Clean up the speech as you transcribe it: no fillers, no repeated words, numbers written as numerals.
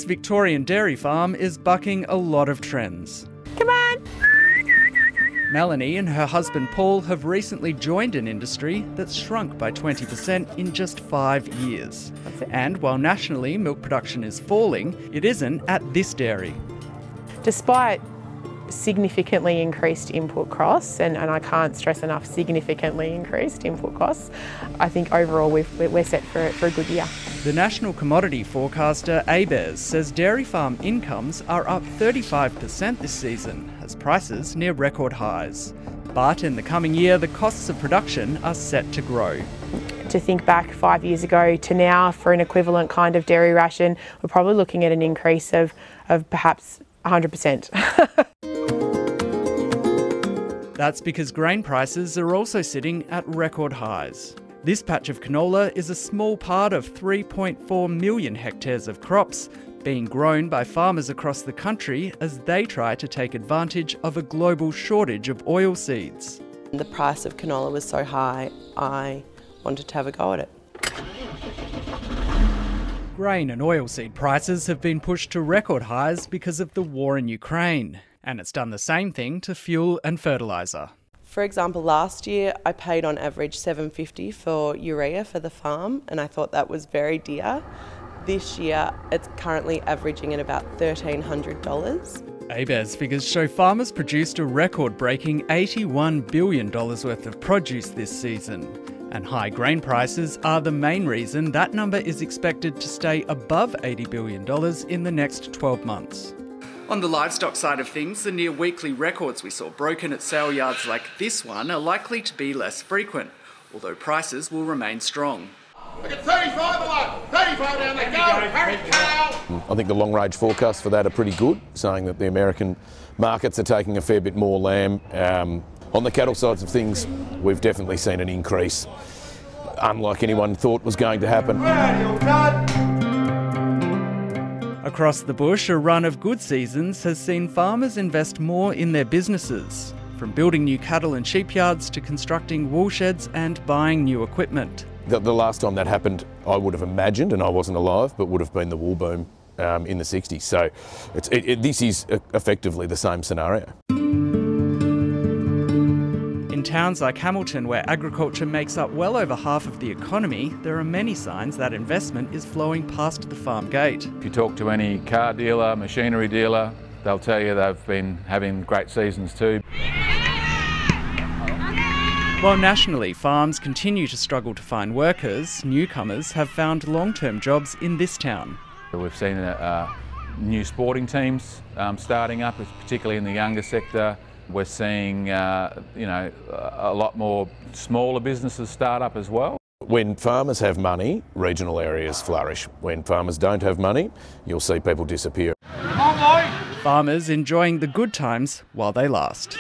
Victorian dairy farm is bucking a lot of trends. Come on! Melanie and her husband Paul have recently joined an industry that's shrunk by 20% in just 5 years. And while nationally milk production is falling, it isn't at this dairy. Despite significantly increased input costs, and I can't stress enough significantly increased input costs, I think overall we're set for a good year. The national commodity forecaster ABARES says dairy farm incomes are up 35% this season as prices near record highs. But in the coming year, the costs of production are set to grow. To think back 5 years ago to now for an equivalent kind of dairy ration, we're probably looking at an increase of perhaps 100%. That's because grain prices are also sitting at record highs. This patch of canola is a small part of 3.4 million hectares of crops being grown by farmers across the country as they try to take advantage of a global shortage of oilseeds. The price of canola was so high, I wanted to have a go at it. Grain and oilseed prices have been pushed to record highs because of the war in Ukraine. And it's done the same thing to fuel and fertiliser. For example, last year I paid on average $7.50 for urea for the farm, and I thought that was very dear. This year it's currently averaging at about $1,300. ABARES figures show farmers produced a record-breaking $81 billion worth of produce this season. And high grain prices are the main reason that number is expected to stay above $80 billion in the next 12 months. On the livestock side of things, the near-weekly records we saw broken at sale yards like this one are likely to be less frequent, although prices will remain strong. Look at 35 below, 35 down there, go, hurry, cow! I think the long-range forecasts for that are pretty good, saying that the American markets are taking a fair bit more lamb. On the cattle sides of things, we've definitely seen an increase, unlike anyone thought was going to happen. Across the bush, a run of good seasons has seen farmers invest more in their businesses, from building new cattle and sheep yards to constructing wool sheds and buying new equipment. The last time that happened, I would have imagined, and I wasn't alive, but would have been the wool boom in the 60s. So this is effectively the same scenario. In towns like Hamilton, where agriculture makes up well over half of the economy, there are many signs that investment is flowing past the farm gate. If you talk to any car dealer, machinery dealer, they'll tell you they've been having great seasons too. While nationally farms continue to struggle to find workers, newcomers have found long-term jobs in this town. We've seen new sporting teams starting up, particularly in the younger sector. We're seeing a lot more smaller businesses start up as well. When farmers have money, regional areas flourish. When farmers don't have money, you'll see people disappear. Farmers enjoying the good times while they last.